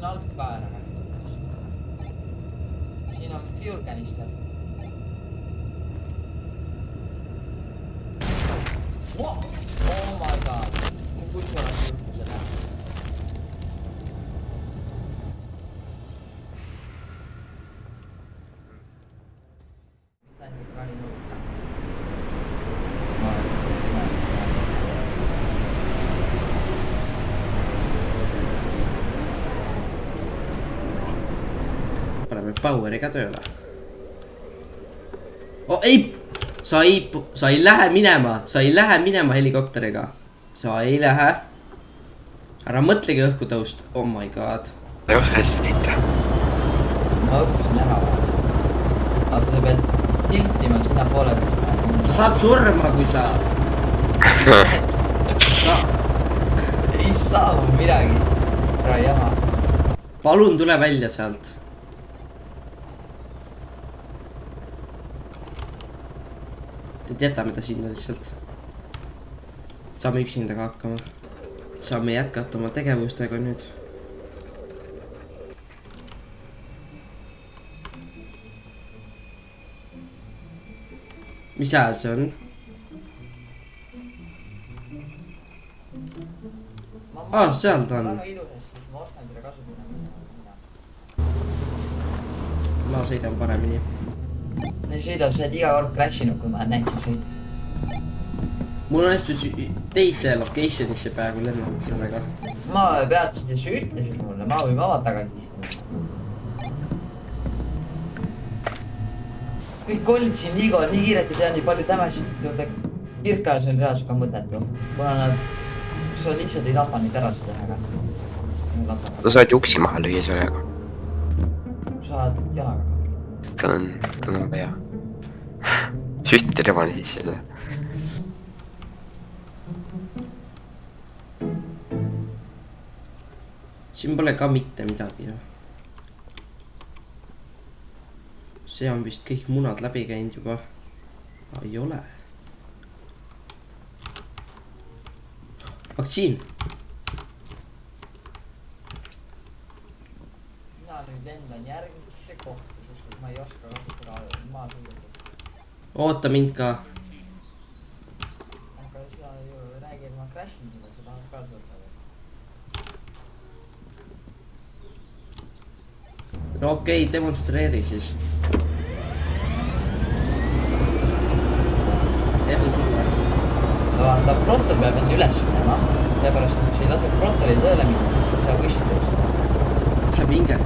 siin alt ka ära. Siin on fuel canister. Oh my god. Kus oleks juhtu seda? Mida nüüd rali nõuda? Paneme poweri ka tööle. Oh ei! Sa ei lähe minema. Sa ei lähe minema helikopteriga. Sa ei lähe. Ära mõtlegi õhku tõust. Oh my god. Ta ei oska hästi liita. Ma õppisin ära. Vaata, sa pead tiltima sinna poole. Sa saad surma, kui sa... Ei saa midagi. Ära jama. Palun tule välja sealt. Jätame ta sinna lihtsalt. Saame üksindaga hakkama. Saame jätkata oma tegevustega nüüd. Mis hääl see on? Seal ta on. Ma sõidan paremini. Ei sõida, sa oled iga kord crashinud, kui ma näeksin sõita. Mul õnnestus teise locationisse praegu lennanud sellega. Ma peatasin ja sa ütlesid mulle, ma võin vabalt tagasi. Kõik kollid siin nii kiirelt ei tea nii palju tämasid. Kirkas on reaalselt ka mõtet ju. Kuna nad... Sa lihtsalt ei tapa neid ära seda aga. Sa saad juksi maha lüüa sellega. Sa saad jalaga ka. Ta on vaja. Süstid revani sisse seda. Siin pole ka mitte midagi ju. See on vist kõik munad läbi käinud juba. Ei ole. Vaktsiin. Mina nüüd lendan järgmisse kohta, sest ma ei oska kasutada maa sõidukit. Oota mind ka. Aga sa ju räägid ma crashin seda, sa tahad ka sõidada. No okei, demonstreeri siis. Edu sulle. Vaata, frontal peab enda üles minema. Seepärast, kui sa ei lase frontali tööle minna, siis sa saa püsti tõusta. Sa vinged.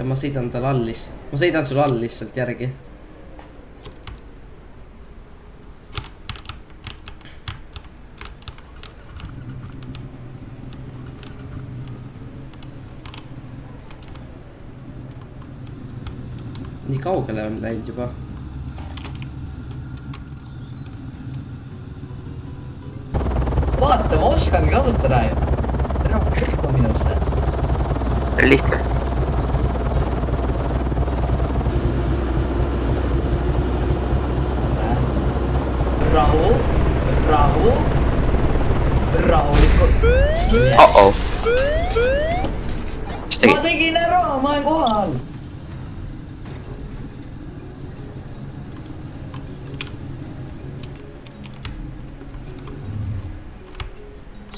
Ma sõidan tal all lihtsalt. Ma sõidan sul all lihtsalt järgi. Nii kaugele on läinud juba. Vaata, ma oskan kasutada ju. Tere, kõik on minusse. Lihtne. Rahulikult. Oh-oh. Mis tegid? Ma tegin ära, ma olen kohal.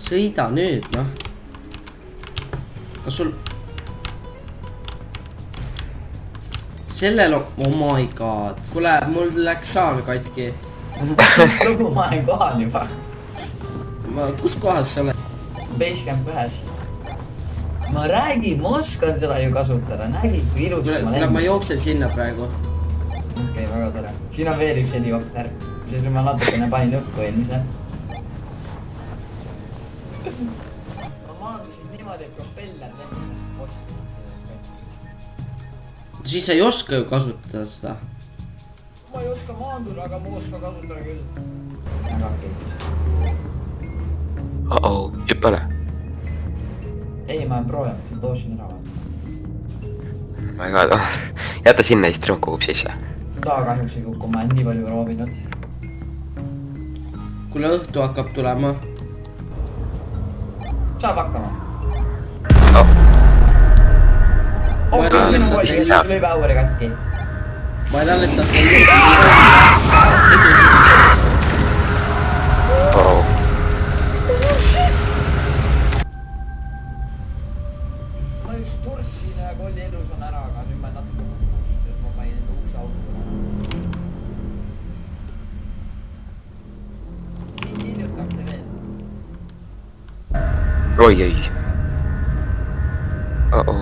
Sõida nüüd, noh. Kas sul... Sellel on... Oh my god. Kuule, mul läks saal katki. Lugu, ma olen kohal juba. Kus kohas sa oled? Basecamp 1. Ma räägin, ma oskan seda ju kasutada. Nägid, kui ilusti ma lendan. Ma jooksen sinna praegu. Okei, väga tore. Siin on veel üks helikopter. Siis ma natukene panin õhku eelmise. Ma maandusin niimoodi, et propeller lendas. Siis sa ei oska ju kasutada seda. Ma ei oska maanduda, aga ma oskan kasutada küll. Väga okei. Oh-oh, hüppa üle. Ei, ma olen proovinud, ma toosin ära. My god, jäta sinna siis truuk kukub sisse. Ta kahjuks ei kukku, ma olen nii palju proovinud. Kuule, õhtu hakkab tulema. saab hakkama . Oh, oh , Ma ei minu ole- kolli , kes lõi Poweri katki . ma ei talletanud teid . oh. ma just turssisin ühe kolli elus on ära , aga nüüd ma natuke kukkus , et ma panin enda ukse auto peale . mind hiljutakse veel . Oi, oi. Oh.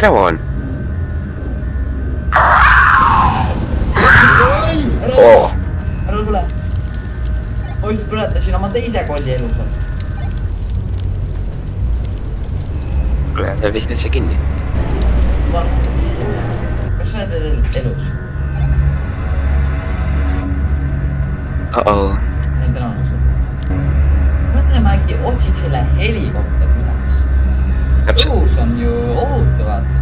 Come on. Oh. ära tule . ma just põletasin oma teise kolli elus on . Kuule, sa pistad see kinni. kas sa oled veel elus ? Oh. Need on olemas . mõtle , ma äkki otsiks selle helikopteri üles . Täpselt. õhus on ju ohutu , vaata .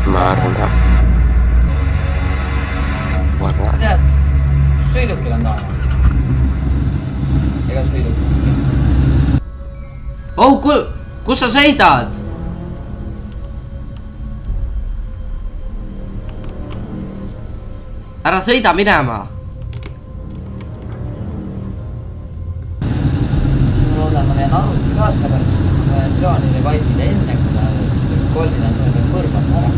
Ma arvan ka . Ma arvan . tead , sõidukil on kaamera . ega sõidukil . oh , kus sa sõidad ? ära sõida minema . ma loodan , ma leian arvuti ka seda pärast . ma olen plaanile vaidida enne , kui ma kollin on selle peal põrgata ära .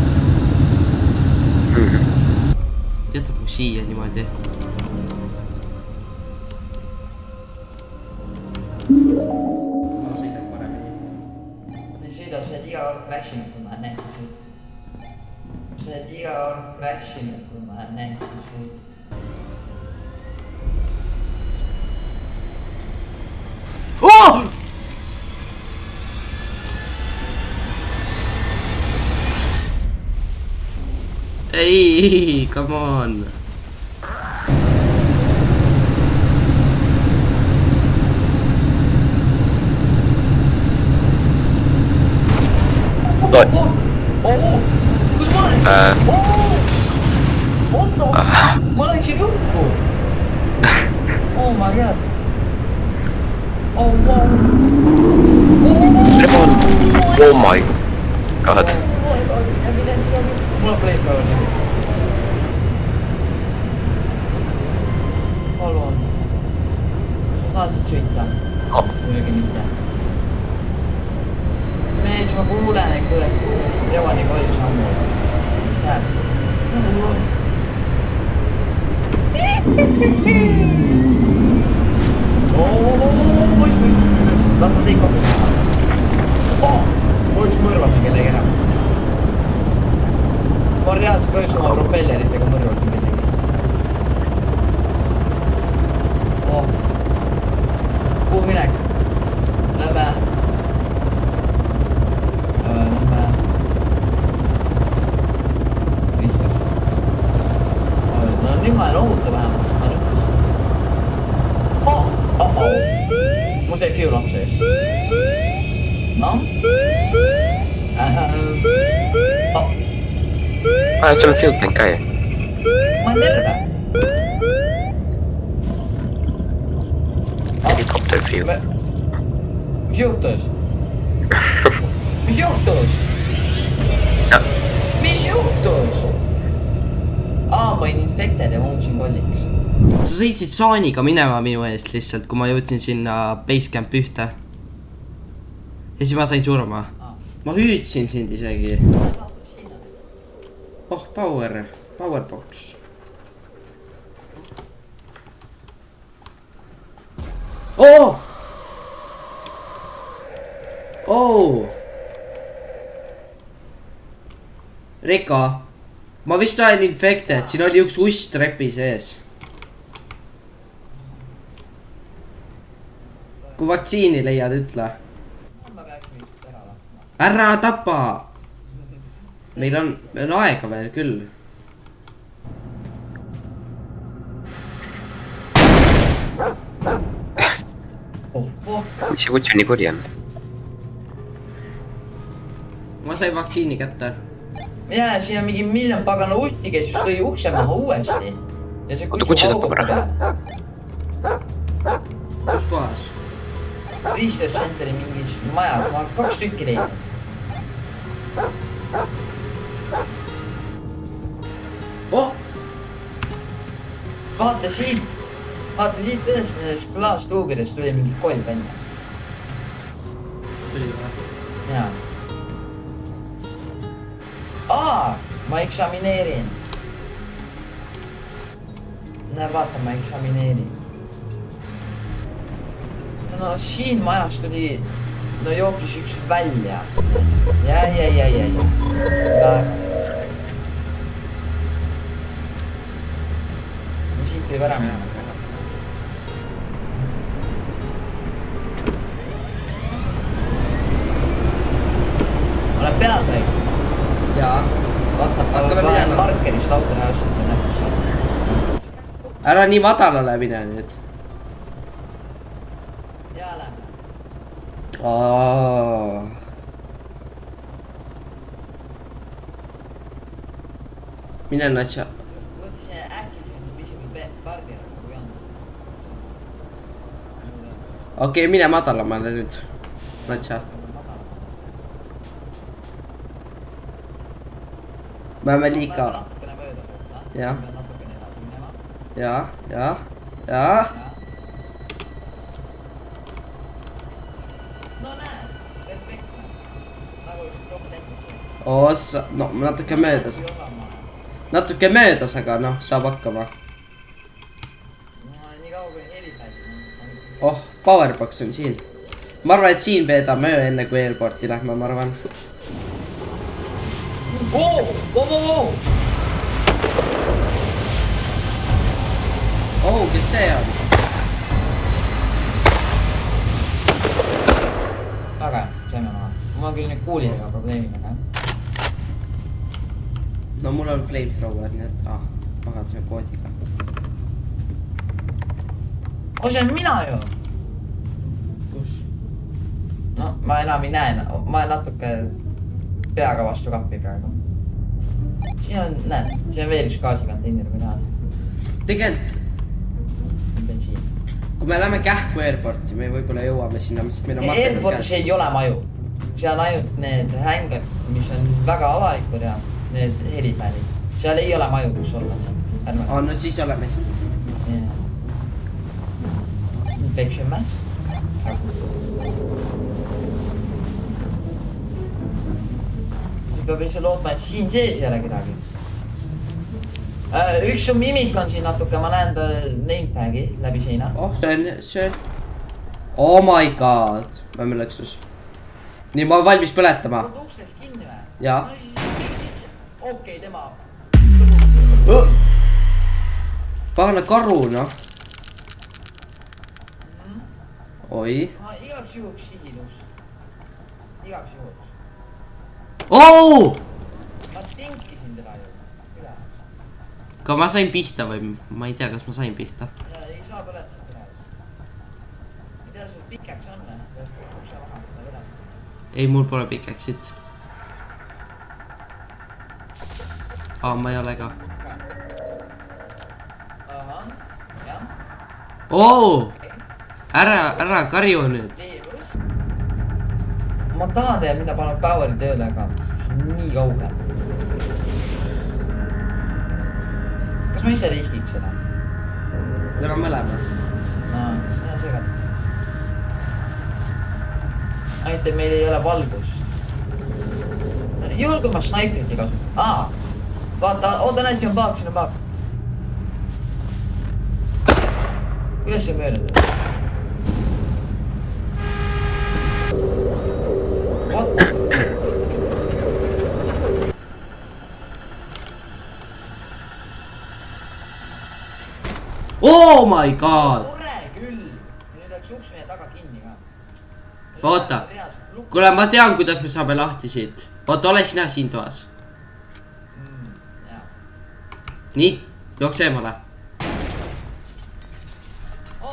jätab mu siia niimoodi . sõidab , sa oled iga kord crashinud , kui ma näen siis . sa oled iga kord crashinud , kui ma näen siis . oh! . ei , come on . Oi. kus ma olen ? Otto , ma läksin õhku . oh my god . oh wow . Trevon. Oh my god. mul on playpower siin . palun . sa saad siit sõita ? Oh. muidugi mitte . mees , ma kuulen , et kuidas Revani koll sammub . mis läheb ? las ma teid kokku teha . poiss mõrvasin kellegi ära . ma reaalselt kahjuks oma propelleritega mõrvasin kellegi . kuhu minek ? Lähme . Lähme . no nüüd ma olen ohutu vähemalt , sest ma lükkasin . mul sai fuel otsa ees . noh . Sul on fuel tank ka ju . ma olen terve . Helikopter fuel . mis juhtus ? mis juhtus ? mis juhtus ? ma olin infected ja ma muutusin kolliks . sa sõitsid saaniga minema minu eest lihtsalt , kui ma jõudsin sinna basecampi ühte . ja siis ma sain surma . ma hüüdsin sind isegi . oh , powerbox . oo . oo . Rika , ma vist olen infected , siin oli üks uss trepi sees . kui vaktsiini leiad , ütle . ära tapa . meil on aega veel küll . mis see kutsu nii kuri on ? ma sain vaktsiini kätte . jaa , siin on mingi miljon pagana utti , kes just lõi ukse maha uuesti . ja see Oota, kutsu tapab ära. kus kohas ? research center'i mingis majas, ma 2 tükki leidnud. Oh! Vaata siit üles nendest klaastuubidest tuli mingi koll välja. Tuli või? Jaa. Ma eksamineerin. Näe, vaata, ma eksamineerin. No siin majas tuli, no jooksis üks välja. Ja. No siit võib ära minema. Olen peal praegu. Jaa. Hakkame minema. Markerist autole asjad ja näppu saada. Ära nii madalale mine nüüd. Ja lähme. Mine natsa. Mõtlesin äkki pisime pardile kui on. Okei, mine madalamale nüüd. Natsa. Me oleme liiga. Natukene mööda võtta. Jah. Natukene edasi minema. Ja. No näe, perfektne. Nagu üks prohtehnik. Ossa, no natuke möödas. Natuke möödas, aga noh, saab hakkama. Nii kaugel heli päädi. Oh, powerbox on siin. Ma arvan, et siin veedame öö enne kui airporti lähme, ma arvan. Oh, kes see on? Väga, saime maha. Ma küll nüüd kuulidega probleemid, aga. No mul on flamethrower, nii et pagan see koodiga. See on mina ju. Kus? No, ma enam ei näe. Ma natuke peaga vastu kappi praegu. Siin on, näed, siin on veel üks gaasikonteineri või näha. Tegelikult, Bensiin. kui me läheme kähku airporti, me võib-olla jõuame sinna, sest meil on Airportis ei ole maju. Seal on ainult need hängad, mis on väga avalikud ja need helipäälid. Seal ei ole maju, kus olla. No siis oleme siin. Infection mass. Peab lihtsalt lootma, et siin sees ei ole kedagi. Üks su mimik on siin natuke, ma näen ta name tag'i läbi seina. Oh, see on. Oh my god. Ma olen lõksus. Nii, ma olen valmis põletama. Uksles kinni või? Jaa. Okei, tema. Pahane karu, noh. Oi. Igaks juhuks sihilus. Igaks juhuks. Oh! Ma tinkisin teda ju. Üle. Ka ma sain pihta või ma ei tea, kas ma sain pihta. Ei saa põletada praegu. Ei tea, sul pikaks on või? Ukse maha, ta vedab. Ei, mul pole pikeksit. Ma ei ole ka. Ahah, jah. Oh! Ära karju nüüd. Ma tahan teha minna pannud poweri tööle, aga nii kaugel. Kas ma ise riskiks seda? Teeme mõlema. Need on segad. Ainult, et meil ei ole valgust. Juhul kui ma snaiprit ei kasuta. Vaata, oota näes, siin on paak, siin on paak. Kuidas see mööda tuleb? What? Oh my god! Tore küll! Nüüd läks uks meie taga kinni ka. Oota. Kuule, ma tean, kuidas me saame lahti siit. Oota, ole sina siin toas. Nii, jookse eemale.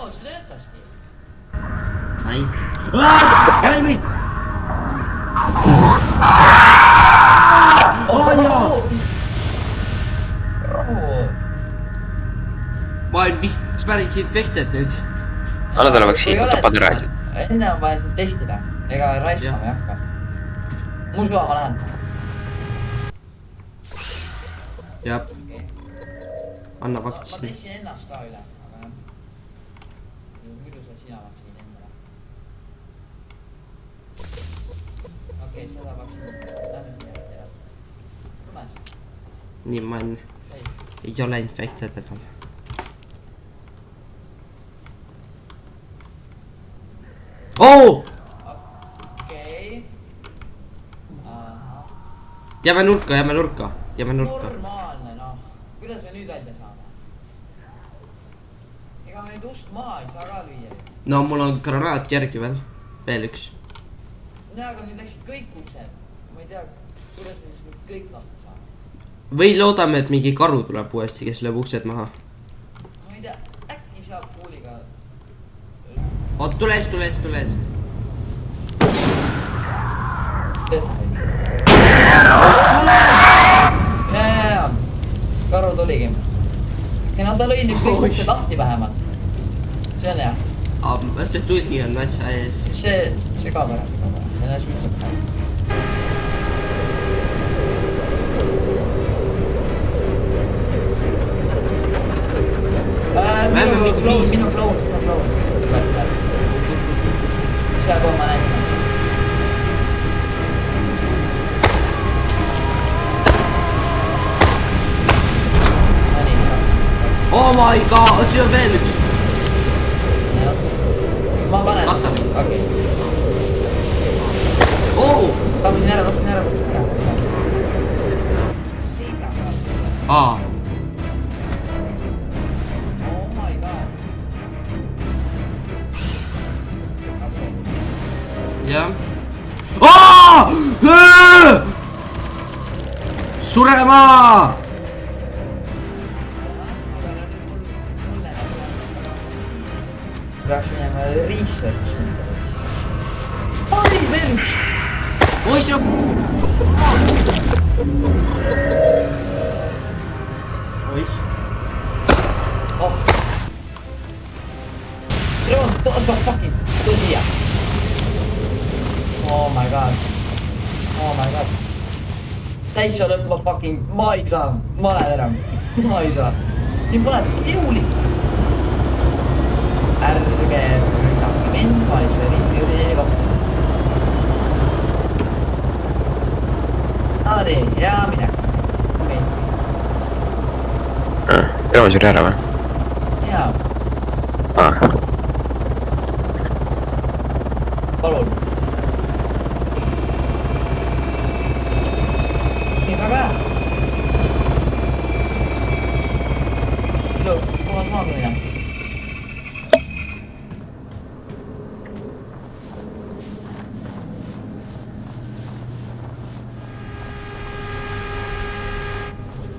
See töötaski. Ai. Valmis! Ma olen vist päris infected nüüd. Anna talle vaktsiin, tapad ära. enne on vaja testida, ega raiskama ei hakka. Mu suva ma lähen. jah , Okay. anna Ma vaktsiini . testin ennast ka üle, aga jah. Muidu saad sina vaktsiini endale. Okei, seda vaktsiini. Lähme siia edasi. Tules. nii , ma olen , Sai. ei ole infected enam . oo , Okei. Ahah. jääme nurka , jääme nurka , jääme nurka . Normaalne, noh. Kuidas me nüüd välja saame? Ega me nüüd ust maha ei saa ka lüüa. no mul on granaat järgi veel , veel üks . Näe, aga nüüd läksid kõik uksed. Ma ei tea, kuidas me siis nüüd kõik lahti saame. või loodame , et mingi karu tuleb uuesti , kes lööb uksed maha . Ma ei tea, äkki saab kuuliga. oot , tule eest , tule eest , tule eest . jaa , karu tuligi . ja no ta lõi nüüd kõik uksed lahti vähemalt . see on hea . see tuli on asja ees . see ka pärast . ja no siis saab ka . Minu kloun . seal pool ma näitan . oh my god , siin on veel üks . ma panen . Kata mind. okei . oo , tapsin ära . seisa ka . aa , Oh my god . jah . surema . peaks minema research . oi , veel üks . oi , see on . oih , oh . fucking , tule siia . Oh my god . Oh my god . täitsa lõpma fucking , ma ei saa , ma lähen ära . ma ei saa . siin pole jõulik . ärge rünnake mind , ma lihtsalt risti . Adi , ja mine . Remo suri ära või ? jaa , palun . nii , väga hea . puhas maakõne .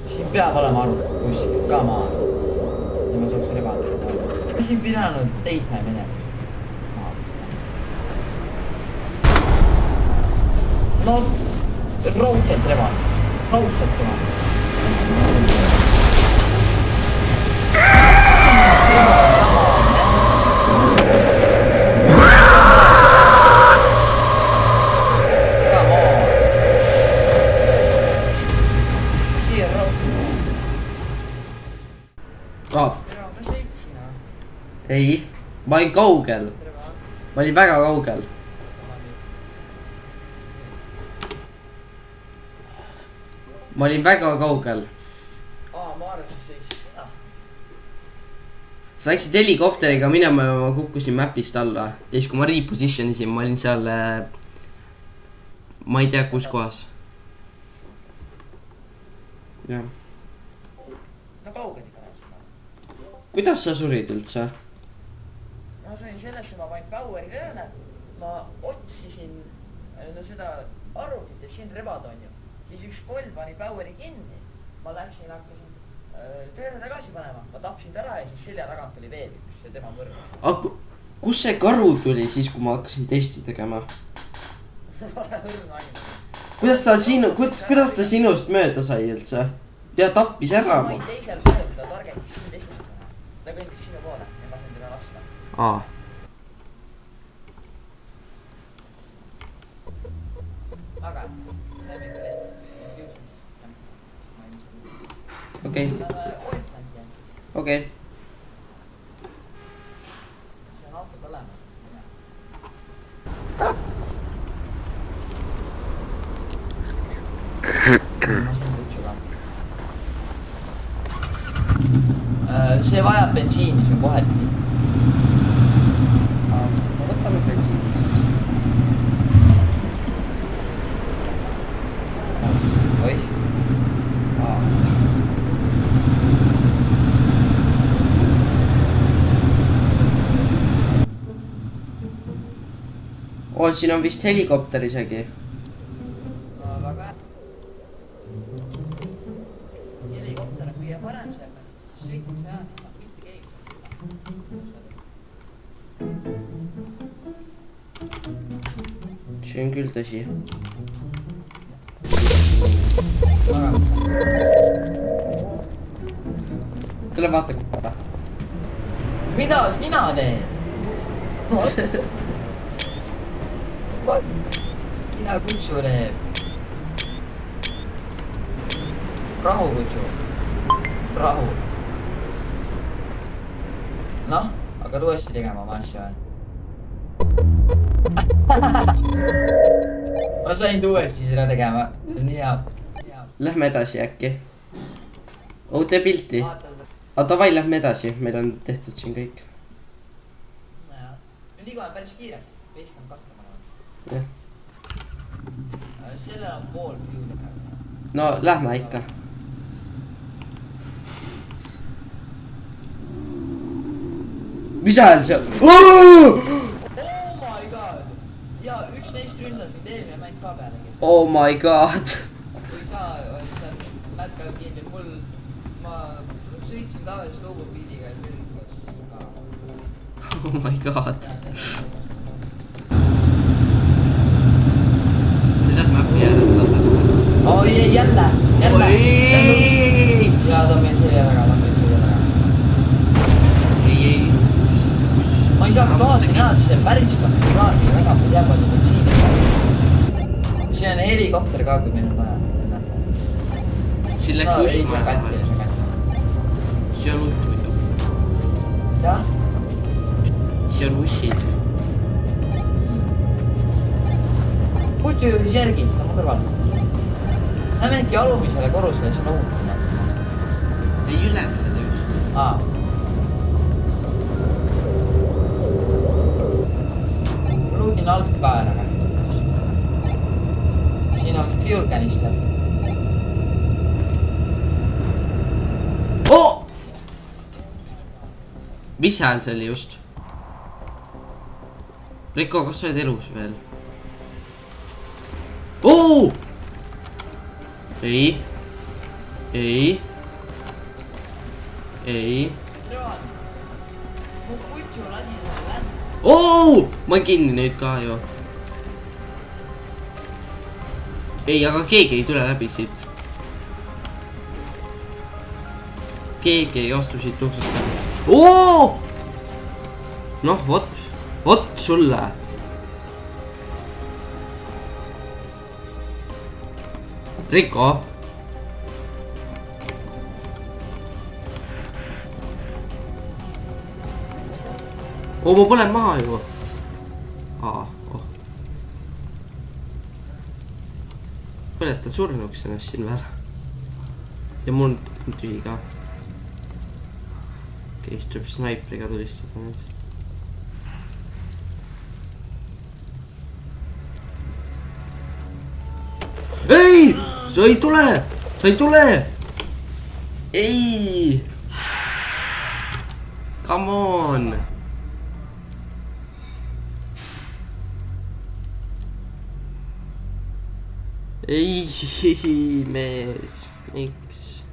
siin peab olema arv kuskil ka maa . ja ma saaks rebada . ma siin pidanud teidma minema . no raudselt reba , raudselt reba . siia raudselt . ei , ma olin kaugel , ma olin väga kaugel . ma olin väga kaugel . ma arvasin siis , sa läksid helikopteriga minema ja ma kukkusin mapist alla ja siis kui ma reposition isin , ma olin seal , ma ei tea kus kohas . jah , no kaugel ikka läks . kuidas sa surid üldse ? ma sain sellesse , ma panin Poweri tööle , ma otsisin no seda arvutit , et siin rebad on ju . siis üks koll pani Poweri kinni , ma läksin , hakkasin tööle tagasi panema , ma tapsin ta ära ja siis selja tagant oli veel üks ja tema mõrv . aga kust see karu tuli siis , kui ma hakkasin testi tegema ? kuidas ta sinu , kuidas ta sinust mööda sai üldse ? ja tappis ära ma mu olin . teisel pool , ta targetas sind esimesena . ta kõndis sinu poole ja ma sain teda lasta . aa , okei , okei . see on auto põlemas . see vajab bensiini , see on kohe nii . no võtame bensiini siis . oih , oo , siin on vist helikopter isegi . no väga hea . helikopter on kõige parem sellest , sõitmise ajal mitte keegi . see on küll tõsi . tule vaata korra . mida sina teed ? mida kutsu teeb ? rahu kutsu , rahu . noh , hakkad uuesti tegema oma asja või ? ma sain uuesti seda tegema , nii hea . Lähme edasi äkki . oo , tee pilti . aga davai , lähme edasi , meil on tehtud siin kõik . liigume päris kiirelt , 52 ma jah , arvan . sellel on pool viiu teha . no lähme ikka . mis ajal see ? Oh my god! ja üks neist ründas mind eelmine mäng ka peale kes . oh my god . kui sa olid seal mätkal kinni , ma sõitsin ka veel snowboardiga ja see ründas ka . oh my god . see läheb mäppi järele . oi ei , jälle . ja ta on meil selja taga , ma ei saa gaasi näha , sest see päristab kraani väga , ma ei tea palju bensiini . see on helikopter ka , kui meil on vaja . siin no ei , see on kätte , see on kätte . see on uus muidu . jah ? see on ussid . kutsu juhis järgi , ta on mu kõrval . Lähme äkki alumisele korrusele , see on ohutu . ei ülemisele just . aa . ma luudin alt ka ära . siin on fuel canister . oh! mis hääl see oli just ? Riko , kas sa oled elus veel ? oo! ei , ei , ei . mu kutsu lasi seal läbi . oo! ma olen kinni nüüd ka ju . ei , aga keegi ei tule läbi siit . keegi ei astu siit uksest läbi . oo! noh , vot sulle . Riko . oo , ma põlen maha ju . aa , oh . põletan surnuks ennast siin veel . ja mul on tühi ka . keegi tuleb snaipriga tulistada nüüd . ei , sa ei tule , sa ei tule . ei . Come on . ei , mees , miks ?